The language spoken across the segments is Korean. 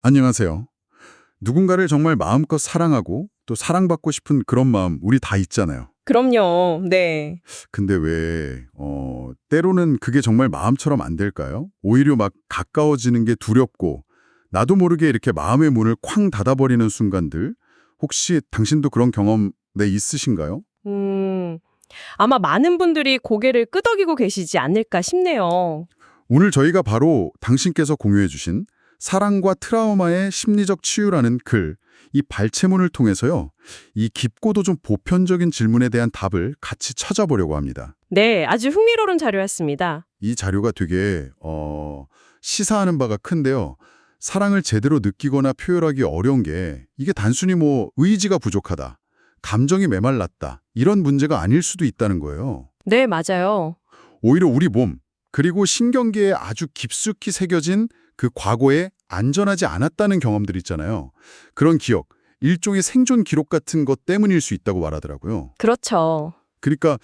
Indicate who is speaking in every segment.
Speaker 1: 안녕하세요. 누군가를 정말 마음껏 사랑하고 또 사랑받고 싶은 그런 마음 우리 다 있잖아요.
Speaker 2: 그럼요. 네.
Speaker 1: 근데 때로는 그게 정말 마음처럼 안 될까요? 오히려 막 가까워지는 게 두렵고 나도 모르게 이렇게 마음의 문을 쾅 닫아버리는 순간들 혹시 당신도 그런 경험 있으신가요?
Speaker 2: 음, 아마 많은 분들이 고개를 끄덕이고 계시지 않을까 싶네요.
Speaker 1: 오늘 저희가 바로 당신께서 공유해 주신 사랑과 트라우마의 심리적 치유라는 글, 이 발췌문을 통해서요. 이 깊고도 좀 보편적인 질문에 대한 답을 같이 찾아보려고 합니다.
Speaker 2: 네, 아주 흥미로운 자료였습니다.
Speaker 1: 이 자료가 되게 시사하는 바가 큰데요. 사랑을 제대로 느끼거나 표현하기 어려운 게 이게 단순히 의지가 부족하다, 감정이 메말랐다 이런 문제가 아닐 수도 있다는 거예요.
Speaker 2: 네, 맞아요.
Speaker 1: 오히려 우리 몸, 그리고 신경계에 아주 깊숙이 새겨진 그 과거에 안전하지 않았다는 경험들 있잖아요. 그런 기억, 일종의 생존 기록 같은 것 때문일 수 있다고 말하더라고요.
Speaker 2: 그렇죠.
Speaker 1: 그러니까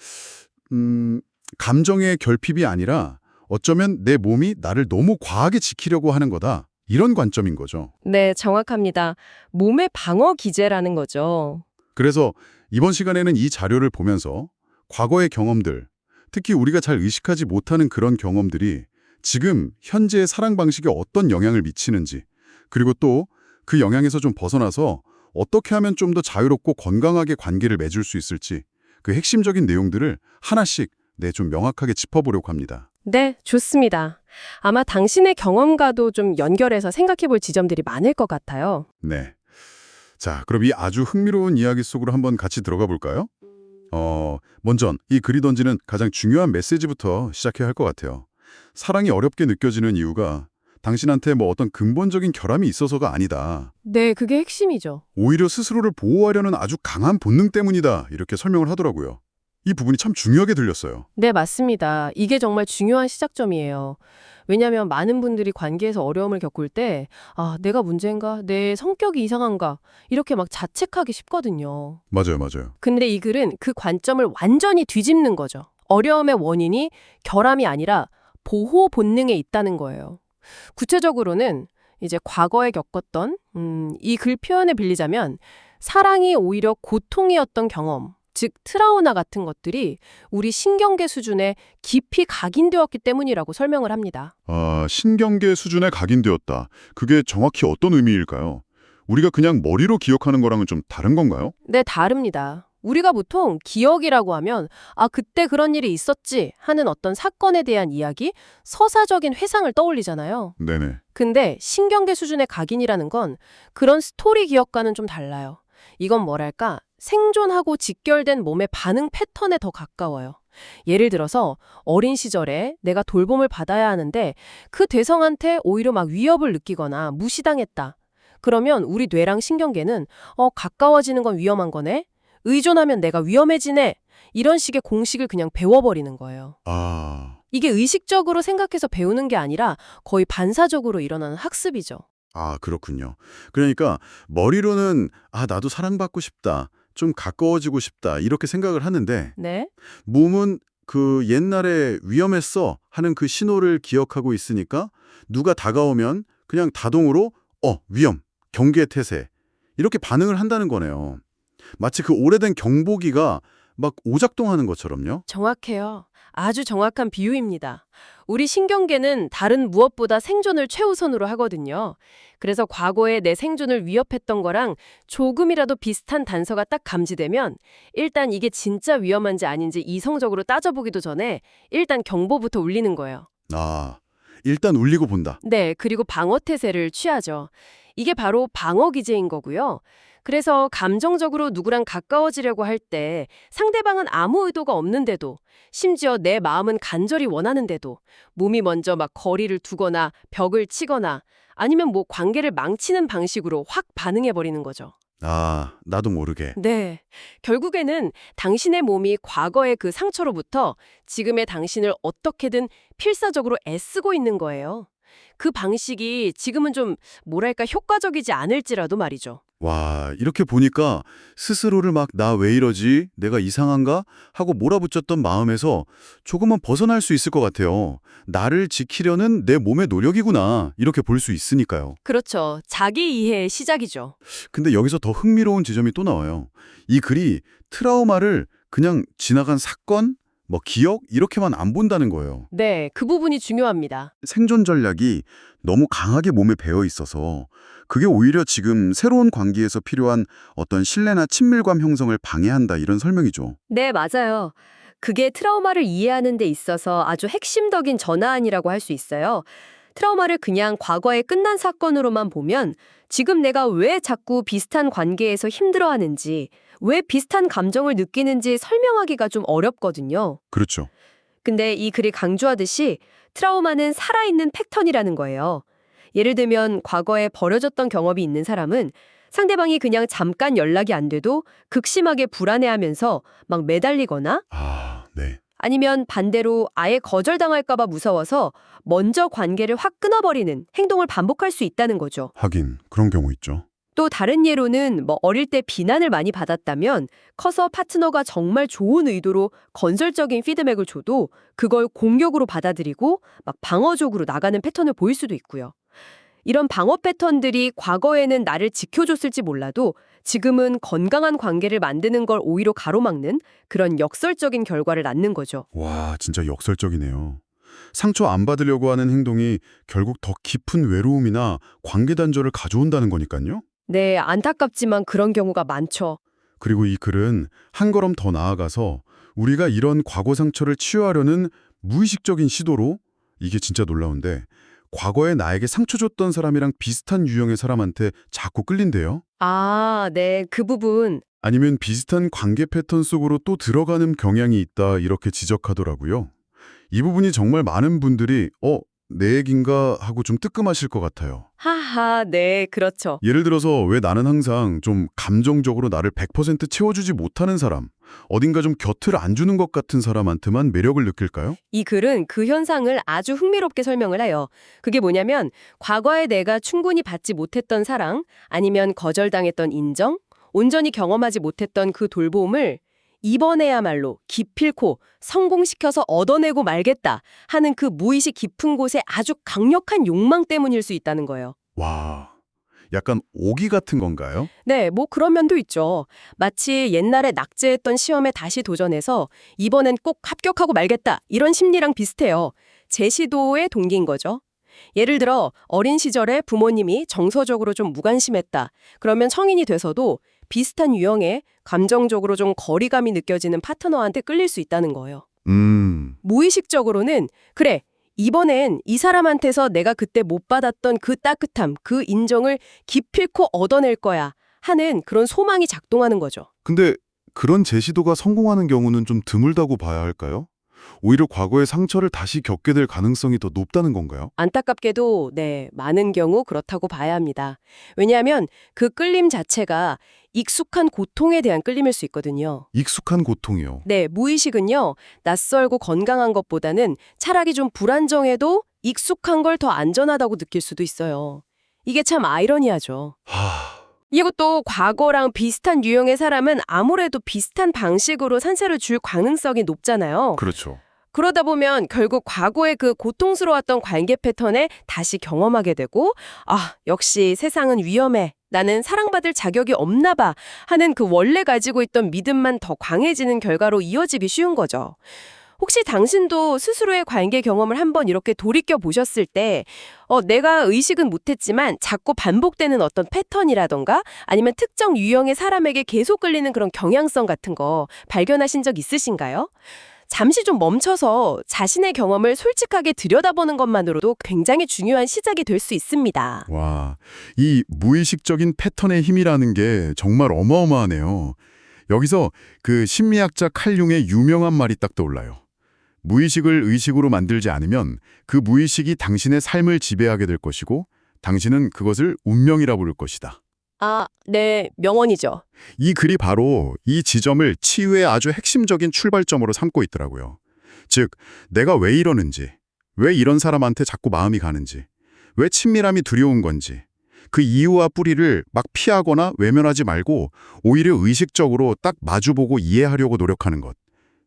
Speaker 1: 감정의 결핍이 아니라 어쩌면 내 몸이 나를 너무 과하게 지키려고 하는 거다. 이런 관점인 거죠.
Speaker 2: 네, 정확합니다. 몸의 방어 기제라는 거죠.
Speaker 1: 그래서 이번 시간에는 이 자료를 보면서 과거의 경험들, 특히 우리가 잘 의식하지 못하는 그런 경험들이 지금 현재의 사랑 방식에 어떤 영향을 미치는지, 그리고 또 그 영향에서 좀 벗어나서 어떻게 하면 좀 더 자유롭고 건강하게 관계를 맺을 수 있을지 그 핵심적인 내용들을 하나씩 좀 명확하게 짚어보려고 합니다.
Speaker 2: 네, 좋습니다. 아마 당신의 경험과도 좀 연결해서 생각해 볼 지점들이 많을 것 같아요.
Speaker 1: 네. 자, 그럼 이 아주 흥미로운 이야기 속으로 한번 같이 들어가 볼까요? 먼저 이 글이 던지는 가장 중요한 메시지부터 시작해야 할 것 같아요. 사랑이 어렵게 느껴지는 이유가 당신한테 어떤 근본적인 결함이 있어서가 아니다.
Speaker 2: 네, 그게 핵심이죠.
Speaker 1: 오히려 스스로를 보호하려는 아주 강한 본능 때문이다. 이렇게 설명을 하더라고요. 이 부분이 참 중요하게 들렸어요.
Speaker 2: 네, 맞습니다. 이게 정말 중요한 시작점이에요. 왜냐하면 많은 분들이 관계에서 어려움을 겪을 때, 아, 내가 문제인가? 내 성격이 이상한가? 이렇게 막 자책하기 쉽거든요.
Speaker 1: 맞아요, 맞아요.
Speaker 2: 근데 이 글은 그 관점을 완전히 뒤집는 거죠. 어려움의 원인이 결함이 아니라 보호 본능에 있다는 거예요. 구체적으로는 이제 과거에 겪었던 이 글 표현을 빌리자면 사랑이 오히려 고통이었던 경험, 즉 트라우마 같은 것들이 우리 신경계 수준에 깊이 각인되었기 때문이라고 설명을 합니다.
Speaker 1: 아, 신경계 수준에 각인되었다. 그게 정확히 어떤 의미일까요? 우리가 그냥 머리로 기억하는 거랑은 좀 다른 건가요?
Speaker 2: 네, 다릅니다. 우리가 보통 기억이라고 하면 아, 그때 그런 일이 있었지 하는 어떤 사건에 대한 이야기, 서사적인 회상을 떠올리잖아요.
Speaker 1: 네네.
Speaker 2: 근데 신경계 수준의 각인이라는 건 그런 스토리 기억과는 좀 달라요. 이건 뭐랄까 생존하고 직결된 몸의 반응 패턴에 더 가까워요. 예를 들어서 어린 시절에 내가 돌봄을 받아야 하는데 그 대상한테 오히려 막 위협을 느끼거나 무시당했다. 그러면 우리 뇌랑 신경계는 가까워지는 건 위험한 거네. 의존하면 내가 위험해지네. 이런 식의 공식을 그냥 배워버리는 거예요.
Speaker 1: 아,
Speaker 2: 이게 의식적으로 생각해서 배우는 게 아니라 거의 반사적으로 일어나는 학습이죠.
Speaker 1: 그렇군요. 그러니까 머리로는 나도 사랑받고 싶다. 좀 가까워지고 싶다. 이렇게 생각을 하는데
Speaker 2: 네?
Speaker 1: 몸은 그 옛날에 위험했어 하는 그 신호를 기억하고 있으니까 누가 다가오면 그냥 자동으로 위험, 경계 태세 이렇게 반응을 한다는 거네요. 마치 그 오래된 경보기가 막 오작동하는 것처럼요.
Speaker 2: 정확해요. 아주 정확한 비유입니다. 우리 신경계는 다른 무엇보다 생존을 최우선으로 하거든요. 그래서 과거에 내 생존을 위협했던 거랑 조금이라도 비슷한 단서가 딱 감지되면 일단 이게 진짜 위험한지 아닌지 이성적으로 따져보기도 전에 일단 경보부터 울리는 거예요.
Speaker 1: 아, 일단 울리고 본다.
Speaker 2: 네, 그리고 방어 태세를 취하죠. 이게 바로 방어 기제인 거고요. 그래서 감정적으로 누구랑 가까워지려고 할 때 상대방은 아무 의도가 없는데도 심지어 내 마음은 간절히 원하는데도 몸이 먼저 막 거리를 두거나 벽을 치거나 아니면 관계를 망치는 방식으로 확 반응해버리는 거죠.
Speaker 1: 나도 모르게.
Speaker 2: 네. 결국에는 당신의 몸이 과거의 그 상처로부터 지금의 당신을 어떻게든 필사적으로 애쓰고 있는 거예요. 그 방식이 지금은 좀 뭐랄까 효과적이지 않을지라도 말이죠.
Speaker 1: 와, 이렇게 보니까 스스로를 막 나 왜 이러지? 내가 이상한가? 하고 몰아붙였던 마음에서 조금은 벗어날 수 있을 것 같아요. 나를 지키려는 내 몸의 노력이구나. 이렇게 볼 수 있으니까요.
Speaker 2: 그렇죠. 자기 이해의 시작이죠.
Speaker 1: 근데 여기서 더 흥미로운 지점이 또 나와요. 이 글이 트라우마를 그냥 지나간 사건, 뭐 기억 이렇게만 안 본다는 거예요.
Speaker 2: 네, 그 부분이 중요합니다.
Speaker 1: 생존 전략이 너무 강하게 몸에 배어 있어서 그게 오히려 지금 새로운 관계에서 필요한 어떤 신뢰나 친밀감 형성을 방해한다 이런 설명이죠.
Speaker 3: 네, 맞아요. 그게 트라우마를 이해하는 데 있어서 아주 핵심적인 전환이라고 할 수 있어요. 트라우마를 그냥 과거의 끝난 사건으로만 보면 지금 내가 왜 자꾸 비슷한 관계에서 힘들어하는지, 왜 비슷한 감정을 느끼는지 설명하기가 좀 어렵거든요.
Speaker 1: 그렇죠.
Speaker 3: 근데 이 글이 강조하듯이 트라우마는 살아있는 패턴이라는 거예요. 예를 들면 과거에 버려졌던 경험이 있는 사람은 상대방이 그냥 잠깐 연락이 안 돼도 극심하게 불안해하면서 막 매달리거나
Speaker 1: 아, 네.
Speaker 3: 아니면 반대로 아예 거절당할까 봐 무서워서 먼저 관계를 확 끊어버리는 행동을 반복할 수 있다는 거죠.
Speaker 1: 하긴 그런 경우 있죠.
Speaker 3: 또 다른 예로는 뭐 어릴 때 비난을 많이 받았다면 커서 파트너가 정말 좋은 의도로 건설적인 피드백을 줘도 그걸 공격으로 받아들이고 막 방어적으로 나가는 패턴을 보일 수도 있고요. 이런 방어 패턴들이 과거에는 나를 지켜줬을지 몰라도 지금은 건강한 관계를 만드는 걸 오히려 가로막는 그런 역설적인 결과를 낳는 거죠.
Speaker 1: 와, 진짜 역설적이네요. 상처 안 받으려고 하는 행동이 결국 더 깊은 외로움이나 관계 단절을 가져온다는 거니까요.
Speaker 3: 네, 안타깝지만 그런 경우가 많죠.
Speaker 1: 그리고 이 글은 한 걸음 더 나아가서 우리가 이런 과거 상처를 치유하려는 무의식적인 시도로 이게 진짜 놀라운데 과거에 나에게 상처 줬던 사람이랑 비슷한 유형의 사람한테 자꾸 끌린대요.
Speaker 3: 아, 네, 그 부분.
Speaker 1: 아니면 비슷한 관계 패턴 속으로 또 들어가는 경향이 있다 이렇게 지적하더라고요. 이 부분이 정말 많은 분들이 내 얘긴가 하고 좀 뜨끔하실 것 같아요.
Speaker 3: 하하, 네, 그렇죠.
Speaker 1: 예를 들어서 왜 나는 항상 좀 감정적으로 나를 100% 채워주지 못하는 사람, 어딘가 좀 곁을 안 주는 것 같은 사람한테만 매력을 느낄까요?
Speaker 3: 이 글은 그 현상을 아주 흥미롭게 설명을 해요. 그게 뭐냐면 과거에 내가 충분히 받지 못했던 사랑, 아니면 거절당했던 인정, 온전히 경험하지 못했던 그 돌봄을 이번에야말로 기필코 성공시켜서 얻어내고 말겠다 하는 그 무의식 깊은 곳에 아주 강력한 욕망 때문일 수 있다는 거예요.
Speaker 1: 와, 약간 오기 같은 건가요?
Speaker 2: 네, 뭐 그런 면도 있죠. 마치 옛날에 낙제했던 시험에 다시 도전해서 이번엔 꼭 합격하고 말겠다 이런 심리랑 비슷해요. 재시도의 동기인 거죠. 예를 들어 어린 시절에 부모님이 정서적으로 좀 무관심했다. 그러면 성인이 돼서도 비슷한 유형의 감정적으로 좀 거리감이 느껴지는 파트너한테 끌릴 수 있다는 거예요. 무의식적으로는 그래, 이번엔 이 사람한테서 내가 그때 못 받았던 그 따뜻함, 그 인정을 기필코 얻어낼 거야 하는 그런 소망이 작동하는 거죠.
Speaker 1: 근데 그런 제시도가 성공하는 경우는 좀 드물다고 봐야 할까요? 오히려 과거의 상처를 다시 겪게 될 가능성이 더 높다는 건가요?
Speaker 2: 안타깝게도 네, 많은 경우 그렇다고 봐야 합니다. 왜냐하면 그 끌림 자체가 익숙한 고통에 대한 끌림일 수 있거든요.
Speaker 1: 익숙한 고통이요.
Speaker 2: 네, 무의식은요, 낯설고 건강한 것보다는 차라리 좀 불안정해도 익숙한 걸 더 안전하다고 느낄 수도 있어요. 이게 참 아이러니하죠. 이것도 과거랑 비슷한 유형의 사람은 아무래도 비슷한 방식으로 산세를 줄 가능성이 높잖아요.
Speaker 1: 그렇죠.
Speaker 2: 그러다 보면 결국 과거의 그 고통스러웠던 관계 패턴에 다시 경험하게 되고 역시 세상은 위험해. 나는 사랑받을 자격이 없나 봐 하는 그 원래 가지고 있던 믿음만 더 강해지는 결과로 이어지기 쉬운 거죠. 혹시 당신도 스스로의 관계 경험을 한번 이렇게 돌이켜 보셨을 때 내가 의식은 못했지만 자꾸 반복되는 어떤 패턴이라던가 아니면 특정 유형의 사람에게 계속 끌리는 그런 경향성 같은 거 발견하신 적 있으신가요? 잠시 좀 멈춰서 자신의 경험을 솔직하게 들여다보는 것만으로도 굉장히 중요한 시작이 될 수 있습니다.
Speaker 1: 와, 이 무의식적인 패턴의 힘이라는 게 정말 어마어마하네요. 여기서 그 심리학자 칼 융의 유명한 말이 딱 떠올라요. 무의식을 의식으로 만들지 않으면 그 무의식이 당신의 삶을 지배하게 될 것이고 당신은 그것을 운명이라 부를 것이다.
Speaker 2: 네, 명언이죠.
Speaker 1: 이 글이 바로 이 지점을 치유의 아주 핵심적인 출발점으로 삼고 있더라고요. 즉, 내가 왜 이러는지, 왜 이런 사람한테 자꾸 마음이 가는지, 왜 친밀함이 두려운 건지, 그 이유와 뿌리를 막 피하거나 외면하지 말고 오히려 의식적으로 딱 마주보고 이해하려고 노력하는 것.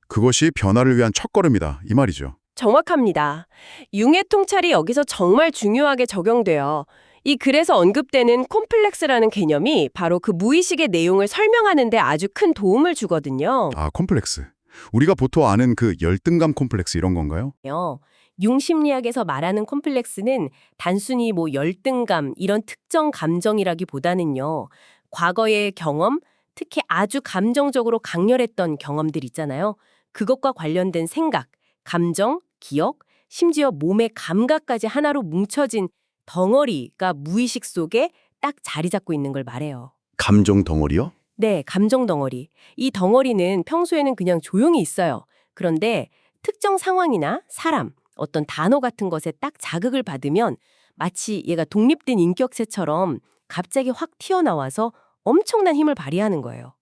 Speaker 1: 그것이 변화를 위한 첫걸음이다. 이 말이죠.
Speaker 2: 정확합니다. 융의 통찰이 여기서 정말 중요하게 적용돼요. 이 글에서 언급되는 콤플렉스라는 개념이 바로 그 무의식의 내용을 설명하는 데 아주 큰 도움을 주거든요.
Speaker 1: 아, 콤플렉스. 우리가 보통 아는 그 열등감 콤플렉스 이런 건가요?
Speaker 2: 융 심리학에서 말하는 콤플렉스는 단순히 열등감 이런 특정 감정이라기보다는요. 과거의 경험, 특히 아주 감정적으로 강렬했던 경험들 있잖아요. 그것과 관련된 생각, 감정, 기억, 심지어 몸의 감각까지 하나로 뭉쳐진 덩어리가 무의식 속에 딱 자리 잡고 있는 걸 말해요.
Speaker 1: 감정 덩어리요?
Speaker 2: 네, 감정 덩어리. 이 덩어리는 평소에는 그냥 조용히 있어요. 그런데 특정 상황이나 사람, 어떤 단어 같은 것에 딱 자극을 받으면 마치 얘가 독립된 인격체처럼 갑자기 확 튀어나와서 엄청난 힘을 발휘하는 거예요.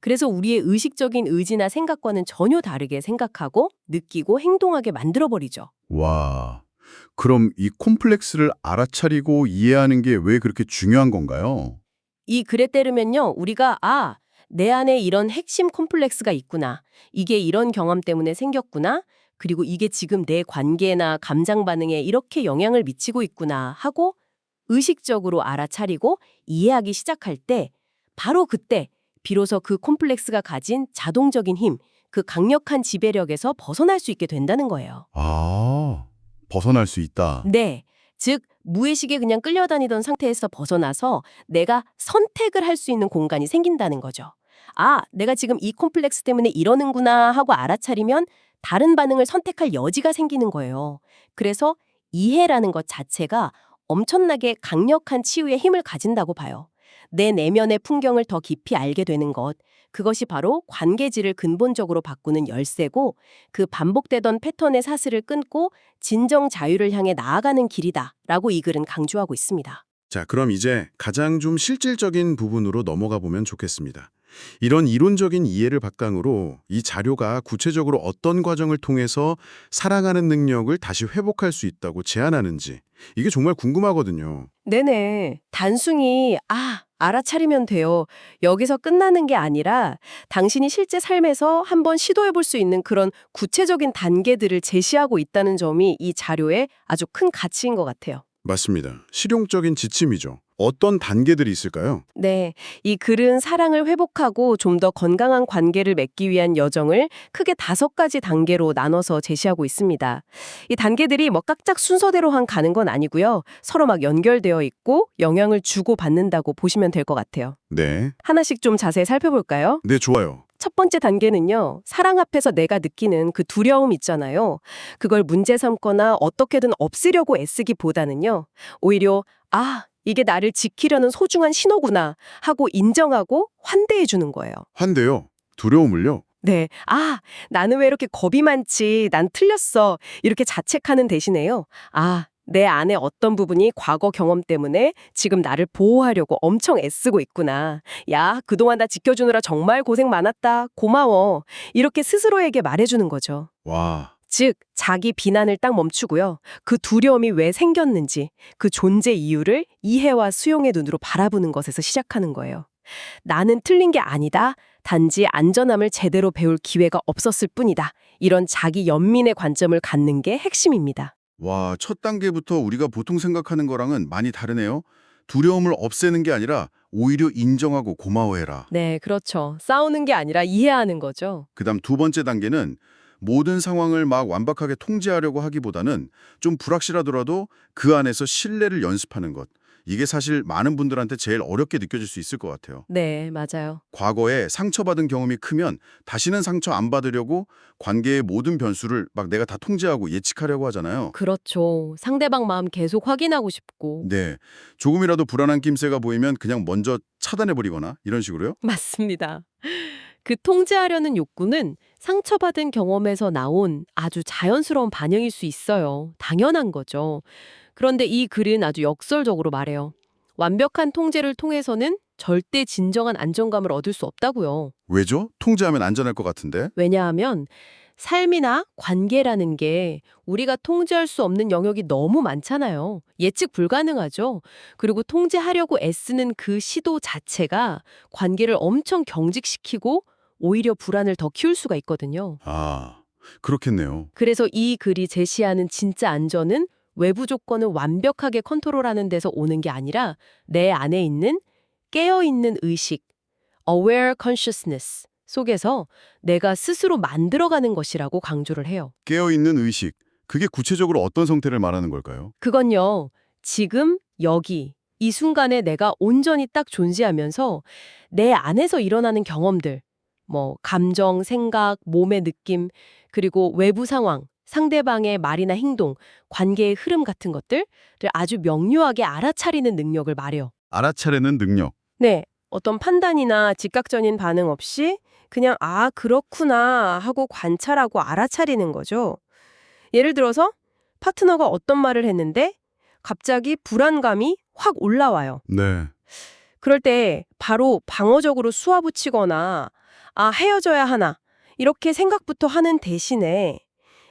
Speaker 2: 그래서 우리의 의식적인 의지나 생각과는 전혀 다르게 생각하고 느끼고 행동하게 만들어버리죠.
Speaker 1: 와, 그럼 이 콤플렉스를 알아차리고 이해하는 게 왜 그렇게 중요한 건가요?
Speaker 2: 이 글에 따르면요, 우리가 내 안에 이런 핵심 콤플렉스가 있구나. 이게 이런 경험 때문에 생겼구나. 그리고 이게 지금 내 관계나 감정 반응에 이렇게 영향을 미치고 있구나 하고 의식적으로 알아차리고 이해하기 시작할 때 바로 그때 비로소 그 콤플렉스가 가진 자동적인 힘, 그 강력한 지배력에서 벗어날 수 있게 된다는 거예요.
Speaker 1: 아, 벗어날 수 있다.
Speaker 2: 네. 즉, 무의식에 그냥 끌려다니던 상태에서 벗어나서 내가 선택을 할 수 있는 공간이 생긴다는 거죠. 내가 지금 이 콤플렉스 때문에 이러는구나 하고 알아차리면 다른 반응을 선택할 여지가 생기는 거예요. 그래서 이해라는 것 자체가 엄청나게 강력한 치유의 힘을 가진다고 봐요. 내 내면의 풍경을 더 깊이 알게 되는 것, 그것이 바로 관계질을 근본적으로 바꾸는 열쇠고 그 반복되던 패턴의 사슬을 끊고 진정 자유를 향해 나아가는 길이다라고 이 글은 강조하고 있습니다.
Speaker 4: 자, 그럼 이제 가장 좀 실질적인 부분으로 넘어가 보면 좋겠습니다. 이런 이론적인 이해를 바탕으로 이 자료가 구체적으로 어떤 과정을 통해서 사랑하는 능력을 다시 회복할 수 있다고 제안하는지 이게 정말 궁금하거든요.
Speaker 2: 네네. 단순히 알아차리면 돼요. 여기서 끝나는 게 아니라 당신이 실제 삶에서 한번 시도해 볼 수 있는 그런 구체적인 단계들을 제시하고 있다는 점이 이 자료의 아주 큰 가치인 것 같아요.
Speaker 4: 맞습니다. 실용적인 지침이죠. 어떤 단계들이 있을까요?
Speaker 2: 네, 이 글은 사랑을 회복하고 좀 더 건강한 관계를 맺기 위한 여정을 크게 5가지 단계로 나눠서 제시하고 있습니다. 이 단계들이 깍짝 순서대로 가는 건 아니고요. 서로 막 연결되어 있고 영향을 주고받는다고 보시면 될 것 같아요.
Speaker 4: 네.
Speaker 2: 하나씩 좀 자세히 살펴볼까요?
Speaker 4: 네, 좋아요.
Speaker 2: 첫 번째 단계는요, 사랑 앞에서 내가 느끼는 그 두려움 있잖아요. 그걸 문제 삼거나 어떻게든 없애려고 애쓰기보다는요, 오히려 이게 나를 지키려는 소중한 신호구나 하고 인정하고 환대해 주는 거예요.
Speaker 4: 환대요. 두려움을요.
Speaker 2: 네. 나는 왜 이렇게 겁이 많지? 난 틀렸어. 이렇게 자책하는 대신에요. 내 안에 어떤 부분이 과거 경험 때문에 지금 나를 보호하려고 엄청 애쓰고 있구나. 야, 그동안 나 지켜주느라 정말 고생 많았다. 고마워. 이렇게 스스로에게 말해주는 거죠.
Speaker 4: 와.
Speaker 2: 즉, 자기 비난을 딱 멈추고요. 그 두려움이 왜 생겼는지, 그 존재 이유를 이해와 수용의 눈으로 바라보는 것에서 시작하는 거예요. 나는 틀린 게 아니다. 단지 안전함을 제대로 배울 기회가 없었을 뿐이다. 이런 자기 연민의 관점을 갖는 게 핵심입니다.
Speaker 1: 와, 첫 단계부터 우리가 보통 생각하는 거랑은 많이 다르네요. 두려움을 없애는 게 아니라 오히려 인정하고 고마워해라.
Speaker 2: 네, 그렇죠. 싸우는 게 아니라 이해하는 거죠.
Speaker 1: 그다음 두 번째 단계는 모든 상황을 막 완벽하게 통제하려고 하기보다는 좀 불확실하더라도 그 안에서 신뢰를 연습하는 것. 이게 사실 많은 분들한테 제일 어렵게 느껴질 수 있을 것 같아요.
Speaker 2: 네, 맞아요.
Speaker 1: 과거에 상처받은 경험이 크면 다시는 상처 안 받으려고 관계의 모든 변수를 막 내가 다 통제하고 예측하려고 하잖아요.
Speaker 2: 그렇죠. 상대방 마음 계속 확인하고 싶고.
Speaker 1: 네. 조금이라도 불안한 낌새가 보이면 그냥 먼저 차단해버리거나 이런 식으로요.
Speaker 2: 맞습니다. 그 통제하려는 욕구는 상처받은 경험에서 나온 아주 자연스러운 반응일 수 있어요. 당연한 거죠. 그런데 이 글은 아주 역설적으로 말해요. 완벽한 통제를 통해서는 절대 진정한 안정감을 얻을 수 없다고요.
Speaker 1: 왜죠? 통제하면 안전할 것 같은데.
Speaker 2: 왜냐하면 삶이나 관계라는 게 우리가 통제할 수 없는 영역이 너무 많잖아요. 예측 불가능하죠. 그리고 통제하려고 애쓰는 그 시도 자체가 관계를 엄청 경직시키고 오히려 불안을 더 키울 수가 있거든요.
Speaker 1: 아, 그렇겠네요.
Speaker 2: 그래서 이 글이 제시하는 진짜 안전은 외부 조건을 완벽하게 컨트롤하는 데서 오는 게 아니라 내 안에 있는 깨어있는 의식, aware consciousness 속에서 내가 스스로 만들어가는 것이라고 강조를 해요.
Speaker 1: 깨어있는 의식, 그게 구체적으로 어떤 상태를 말하는 걸까요?
Speaker 2: 그건요, 지금 여기 이 순간에 내가 온전히 딱 존재하면서 내 안에서 일어나는 경험들, 뭐 감정, 생각, 몸의 느낌, 그리고 외부 상황, 상대방의 말이나 행동, 관계의 흐름 같은 것들을 아주 명료하게 알아차리는 능력을 말해요.
Speaker 1: 알아차리는 능력.
Speaker 2: 네, 어떤 판단이나 즉각적인 반응 없이 그냥 아, 그렇구나 하고 관찰하고 알아차리는 거죠. 예를 들어서 파트너가 어떤 말을 했는데 갑자기 불안감이 확 올라와요.
Speaker 1: 네.
Speaker 2: 그럴 때 바로 방어적으로 쏘아붙이거나 아, 헤어져야 하나 이렇게 생각부터 하는 대신에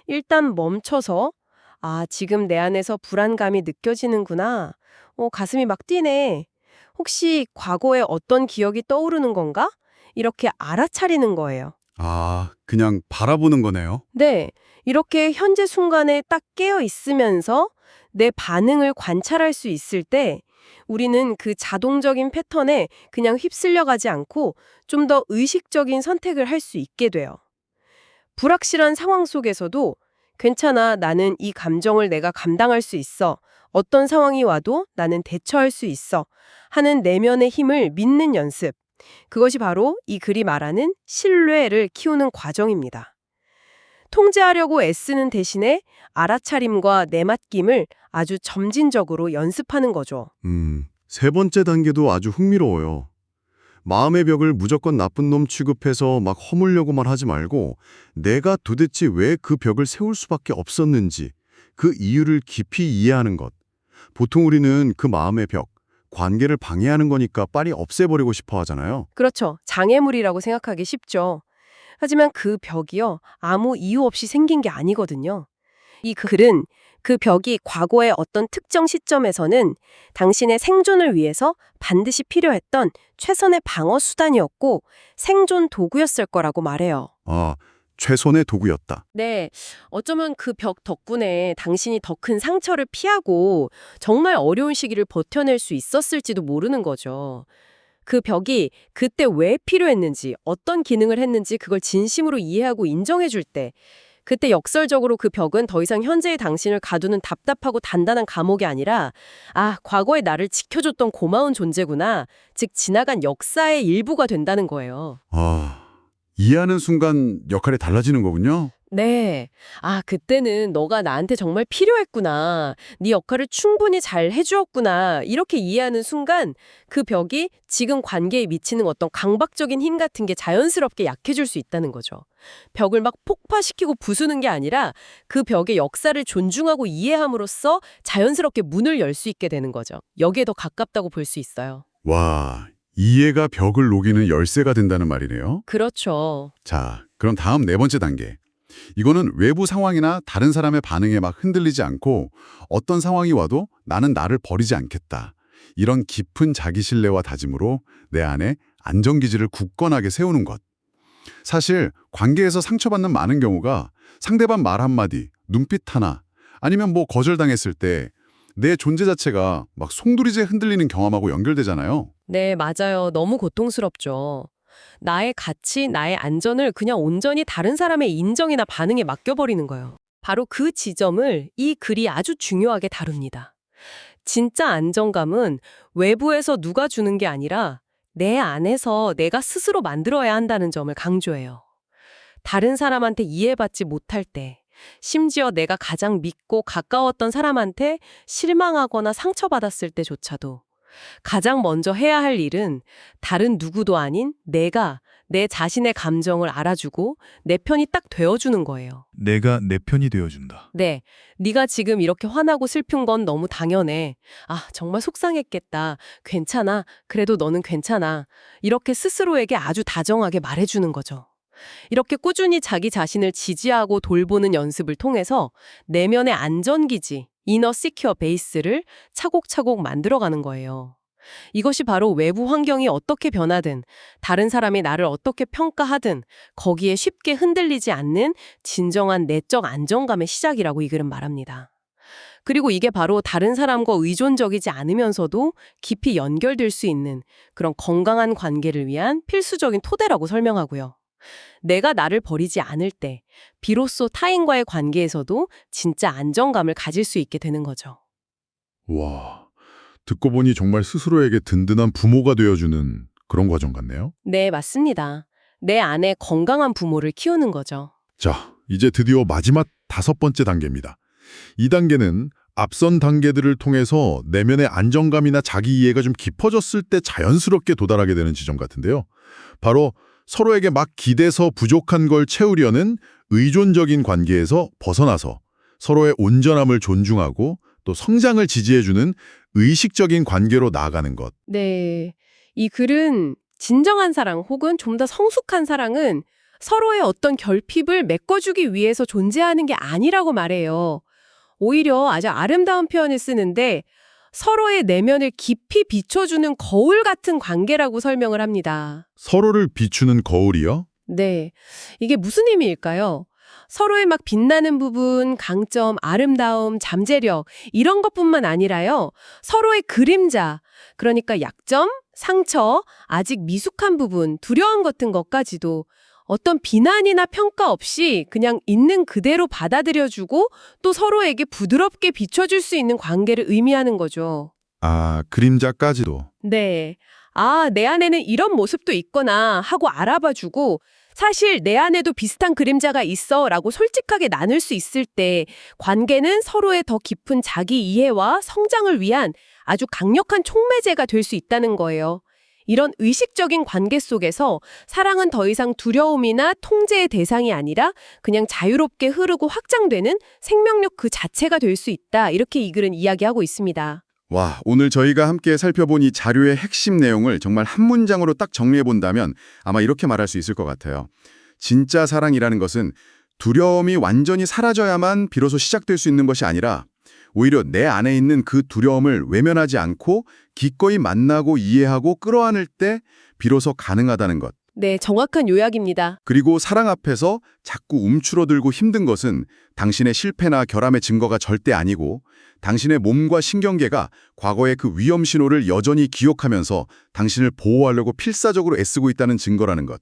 Speaker 2: 일단 멈춰서 아, 지금 내 안에서 불안감이 느껴지는구나. 가슴이 막 뛰네. 혹시 과거에 어떤 기억이 떠오르는 건가? 이렇게 알아차리는 거예요.
Speaker 1: 아, 그냥 바라보는 거네요.
Speaker 2: 네, 이렇게 현재 순간에 딱 깨어 있으면서 내 반응을 관찰할 수 있을 때 우리는 그 자동적인 패턴에 그냥 휩쓸려 가지 않고 좀 더 의식적인 선택을 할 수 있게 돼요. 불확실한 상황 속에서도 괜찮아, 나는 이 감정을 내가 감당할 수 있어. 어떤 상황이 와도 나는 대처할 수 있어. 하는 내면의 힘을 믿는 연습. 그것이 바로 이 글이 말하는 신뢰를 키우는 과정입니다. 통제하려고 애쓰는 대신에 알아차림과 내맡김을 아주 점진적으로 연습하는 거죠.
Speaker 5: 세 번째 단계도 아주 흥미로워요. 마음의 벽을 무조건 나쁜 놈 취급해서 막 허물려고만 하지 말고 내가 도대체 왜 그 벽을 세울 수밖에 없었는지 그 이유를 깊이 이해하는 것. 보통 우리는 그 마음의 벽, 관계를 방해하는 거니까 빨리 없애버리고 싶어 하잖아요.
Speaker 2: 그렇죠. 장애물이라고 생각하기 쉽죠. 하지만 그 벽이요, 아무 이유 없이 생긴 게 아니거든요. 이 글은 그 벽이 과거의 어떤 특정 시점에서는 당신의 생존을 위해서 반드시 필요했던 최선의 방어 수단이었고 생존 도구였을 거라고 말해요.
Speaker 5: 아, 최선의 도구였다.
Speaker 2: 네, 어쩌면 그 벽 덕분에 당신이 더 큰 상처를 피하고 정말 어려운 시기를 버텨낼 수 있었을지도 모르는 거죠. 그 벽이 그때 왜 필요했는지, 어떤 기능을 했는지 그걸 진심으로 이해하고 인정해 줄 때, 그때 역설적으로 그 벽은 더 이상 현재의 당신을 가두는 답답하고 단단한 감옥이 아니라 아, 과거의 나를 지켜줬던 고마운 존재구나, 즉 지나간 역사의 일부가 된다는 거예요.
Speaker 1: 아, 이해하는 순간 역할이 달라지는 거군요.
Speaker 2: 네. 아, 그때는 너가 나한테 정말 필요했구나. 네 역할을 충분히 잘 해주었구나. 이렇게 이해하는 순간 그 벽이 지금 관계에 미치는 어떤 강박적인 힘 같은 게 자연스럽게 약해질 수 있다는 거죠. 벽을 막 폭파시키고 부수는 게 아니라 그 벽의 역사를 존중하고 이해함으로써 자연스럽게 문을 열 수 있게 되는 거죠. 여기에 더 가깝다고 볼 수 있어요.
Speaker 1: 와, 이해가 벽을 녹이는 열쇠가 된다는 말이네요.
Speaker 2: 그렇죠.
Speaker 1: 자, 그럼 다음 네 번째 단계. 이거는 외부 상황이나 다른 사람의 반응에 막 흔들리지 않고 어떤 상황이 와도 나는 나를 버리지 않겠다. 이런 깊은 자기신뢰와 다짐으로 내 안에 안전기지를 굳건하게 세우는 것. 사실 관계에서 상처받는 많은 경우가 상대방 말 한마디, 눈빛 하나, 아니면 뭐 거절당했을 때 내 존재 자체가 막 송두리째 흔들리는 경험하고 연결되잖아요.
Speaker 2: 네, 맞아요. 너무 고통스럽죠. 나의 가치, 나의 안전을 그냥 온전히 다른 사람의 인정이나 반응에 맡겨버리는 거예요. 바로 그 지점을 이 글이 아주 중요하게 다룹니다. 진짜 안정감은 외부에서 누가 주는 게 아니라 내 안에서 내가 스스로 만들어야 한다는 점을 강조해요. 다른 사람한테 이해받지 못할 때, 심지어 내가 가장 믿고 가까웠던 사람한테 실망하거나 상처받았을 때조차도 가장 먼저 해야 할 일은 다른 누구도 아닌 내가 내 자신의 감정을 알아주고 내 편이 딱 되어주는 거예요.
Speaker 6: 내가 내 편이 되어준다.
Speaker 2: 네, 네가 지금 이렇게 화나고 슬픈 건 너무 당연해. 아, 정말 속상했겠다. 괜찮아. 그래도 너는 괜찮아. 이렇게 스스로에게 아주 다정하게 말해주는 거죠. 이렇게 꾸준히 자기 자신을 지지하고 돌보는 연습을 통해서 내면의 안전기지, 이너 시큐어 베이스를 차곡차곡 만들어가는 거예요. 이것이 바로 외부 환경이 어떻게 변하든, 다른 사람이 나를 어떻게 평가하든 거기에 쉽게 흔들리지 않는 진정한 내적 안정감의 시작이라고 이 글은 말합니다. 그리고 이게 바로 다른 사람과 의존적이지 않으면서도 깊이 연결될 수 있는 그런 건강한 관계를 위한 필수적인 토대라고 설명하고요. 내가 나를 버리지 않을 때 비로소 타인과의 관계에서도 진짜 안정감을 가질 수 있게 되는 거죠.
Speaker 1: 와, 듣고 보니 정말 스스로에게 든든한 부모가 되어주는 그런 과정 같네요.
Speaker 2: 네, 맞습니다. 내 안에 건강한 부모를 키우는 거죠.
Speaker 1: 자, 이제 드디어 마지막 5번째 단계입니다. 이 단계는 앞선 단계들을 통해서 내면의 안정감이나 자기 이해가 좀 깊어졌을 때 자연스럽게 도달하게 되는 지점 같은데요. 바로 서로에게 막 기대서 부족한 걸 채우려는 의존적인 관계에서 벗어나서 서로의 온전함을 존중하고 또 성장을 지지해주는 의식적인 관계로 나아가는 것.
Speaker 2: 네, 이 글은 진정한 사랑 혹은 좀 더 성숙한 사랑은 서로의 어떤 결핍을 메꿔주기 위해서 존재하는 게 아니라고 말해요. 오히려 아주 아름다운 표현을 쓰는데 서로의 내면을 깊이 비춰주는 거울 같은 관계라고 설명을 합니다.
Speaker 1: 서로를 비추는 거울이요?
Speaker 2: 네, 이게 무슨 의미일까요? 서로의 막 빛나는 부분, 강점, 아름다움, 잠재력 이런 것뿐만 아니라요. 서로의 그림자, 그러니까 약점, 상처, 아직 미숙한 부분, 두려움 같은 것까지도 어떤 비난이나 평가 없이 그냥 있는 그대로 받아들여주고 또 서로에게 부드럽게 비춰줄 수 있는 관계를 의미하는 거죠.
Speaker 1: 아, 그림자까지도.
Speaker 2: 네. 아, 내 안에는 이런 모습도 있구나 하고 알아봐주고 사실 내 안에도 비슷한 그림자가 있어 라고 솔직하게 나눌 수 있을 때 관계는 서로의 더 깊은 자기 이해와 성장을 위한 아주 강력한 촉매제가 될 수 있다는 거예요. 이런 의식적인 관계 속에서 사랑은 더 이상 두려움이나 통제의 대상이 아니라 그냥 자유롭게 흐르고 확장되는 생명력 그 자체가 될 수 있다. 이렇게 이 글은 이야기하고 있습니다.
Speaker 1: 와, 오늘 저희가 함께 살펴본 이 자료의 핵심 내용을 정말 한 문장으로 딱 정리해본다면 아마 이렇게 말할 수 있을 것 같아요. 진짜 사랑이라는 것은 두려움이 완전히 사라져야만 비로소 시작될 수 있는 것이 아니라 오히려 내 안에 있는 그 두려움을 외면하지 않고 기꺼이 만나고 이해하고 끌어안을 때 비로소 가능하다는 것.
Speaker 2: 네, 정확한 요약입니다.
Speaker 1: 그리고 사랑 앞에서 자꾸 움츠러들고 힘든 것은 당신의 실패나 결함의 증거가 절대 아니고 당신의 몸과 신경계가 과거의 그 위험 신호를 여전히 기억하면서 당신을 보호하려고 필사적으로 애쓰고 있다는 증거라는 것.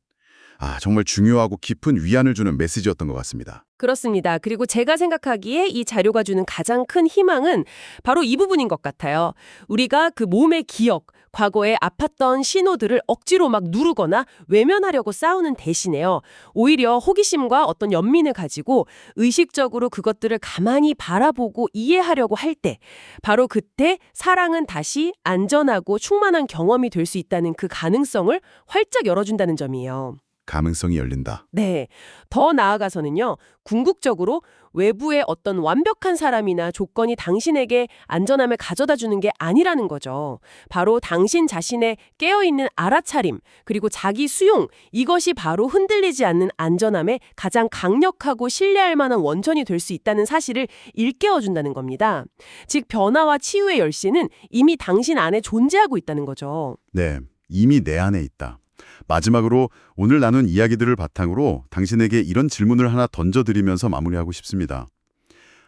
Speaker 1: 아, 정말 중요하고 깊은 위안을 주는 메시지였던 것 같습니다.
Speaker 2: 그렇습니다. 그리고 제가 생각하기에 이 자료가 주는 가장 큰 희망은 바로 이 부분인 것 같아요. 우리가 그 몸의 기억, 과거에 아팠던 신호들을 억지로 막 누르거나 외면하려고 싸우는 대신에요. 오히려 호기심과 어떤 연민을 가지고 의식적으로 그것들을 가만히 바라보고 이해하려고 할 때, 바로 그때 사랑은 다시 안전하고 충만한 경험이 될 수 있다는 그 가능성을 활짝 열어준다는 점이에요.
Speaker 1: 가능성이 열린다.
Speaker 2: 네. 더 나아가서는요, 궁극적으로 외부의 어떤 완벽한 사람이나 조건이 당신에게 안전함을 가져다 주는 게 아니라는 거죠. 바로 당신 자신의 깨어있는 알아차림, 그리고 자기 수용, 이것이 바로 흔들리지 않는 안전함의 가장 강력하고 신뢰할 만한 원천이 될 수 있다는 사실을 일깨워준다는 겁니다. 즉, 변화와 치유의 열쇠는 이미 당신 안에 존재하고 있다는 거죠.
Speaker 1: 네, 이미 내 안에 있다. 마지막으로 오늘 나눈 이야기들을 바탕으로 당신에게 이런 질문을 하나 던져드리면서 마무리하고 싶습니다.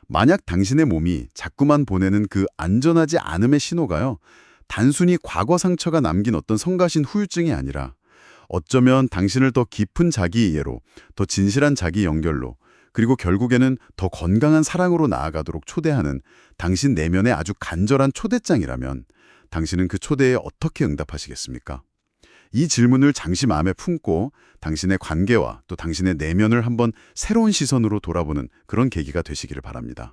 Speaker 1: 만약 당신의 몸이 자꾸만 보내는 그 안전하지 않음의 신호가요, 단순히 과거 상처가 남긴 어떤 성가신 후유증이 아니라 어쩌면 당신을 더 깊은 자기 이해로, 더 진실한 자기 연결로, 그리고 결국에는 더 건강한 사랑으로 나아가도록 초대하는 당신 내면의 아주 간절한 초대장이라면 당신은 그 초대에 어떻게 응답하시겠습니까? 이 질문을 잠시 마음에 품고 당신의 관계와 또 당신의 내면을 한번 새로운 시선으로 돌아보는 그런 계기가 되시기를 바랍니다.